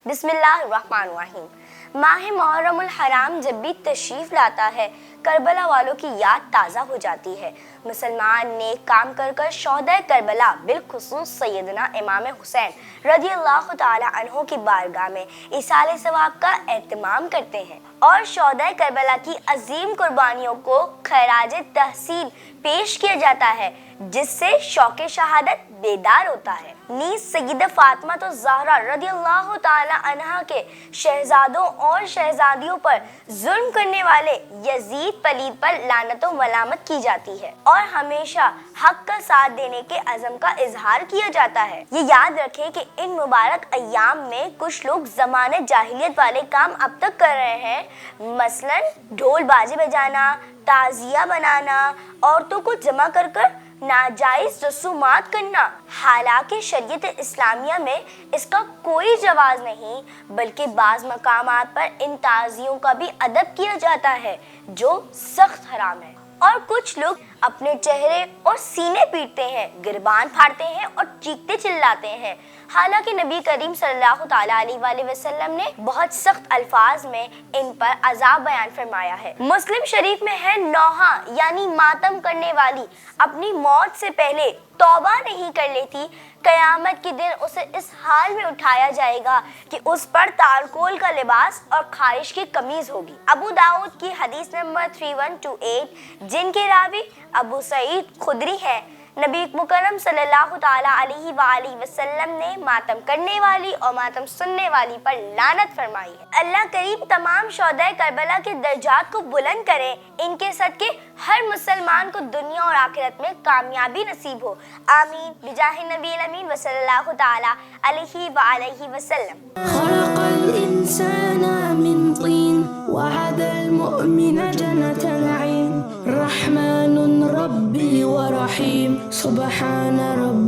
بسم اللہ الرحمن الرحیم۔ ماہ محرم الحرام جب بھی تشریف لاتا ہے کربلا والوں کی یاد تازہ ہو جاتی ہے۔ مسلمان نیک کام کر کر شہدائے کربلا بالخصوص سیدنا امام حسین رضی اللہ تعالی عنہ کی بارگاہ میں ایصال ثواب کا اہتمام کرتے ہیں اور شہدائے کربلا کی عظیم قربانیوں کو خراج تحسین پیش کیا جاتا ہے، جس سے شوق شہادت بیدار ہوتا ہے۔ نیز سیدہ فاطمہ الزہرا رضی اللہ تعالی عنہا کے شہزادوں اور شہزادیوں پر ظلم کرنے والے یزید پلید پر لعنت و ملامت کی جاتی ہے اور ہمیشہ حق کا ساتھ دینے کے عزم کا اظہار کیا جاتا ہے۔ یہ یاد رکھیں کہ ان مبارک ایام میں کچھ لوگ زمانے جاہلیت والے کام اب تک کر رہے ہیں، مثلا ڈھول بازے بجانا، تعزیہ بنانا، عورتوں کو جمع کر کر ناجائز رسومات کرنا۔ حالانکہ شریعت اسلامیہ میں اس کا کوئی جواز نہیں، بلکہ بعض مقامات پر ان تعزیوں کا بھی ادب کیا جاتا ہے جو سخت حرام ہے۔ اور کچھ لوگ اپنے چہرے اور سینے پیٹتے ہیں، گربان پھاڑتے ہیں اور چیختے چلاتے ہیں، حالانکہ نبی کریم صلی اللہ تعالی علیہ وآلہ وسلم نے بہت سخت الفاظ میں ان پر عذاب بیان فرمایا ہے۔ مسلم شریف میں ہے نوحہ یعنی ماتم کرنے والی اپنی موت سے پہلے توبہ نہیں کر لیتی، قیامت کے دن اسے اس حال میں اٹھایا جائے گا کہ اس پر تارکول کا لباس اور خارش کی قمیض ہوگی۔ ابو داؤد کی حدیث نمبر 3128 جن کے راوی ابو سعید خدری ہے، نبی مکرم صلی اللہ تعالی علیہ وآلہ وسلم نے ماتم کرنے والی اور ماتم سننے والی پر لعنت فرمائی ہے۔ اللہ کریم تمام شہدائے کربلا کے درجات کو بلند کرے، ان کے صدقے ہر مسلمان کو دنیا اور آخرت میں کامیابی نصیب ہو، آمین بجاہ نبی الامین وصلی اللہ تعالی علیہ وآلہ وسلم۔ خلق الإنسان من طين وعد المؤمن جنة العين رحمن ربي ورحيم سبحان ربي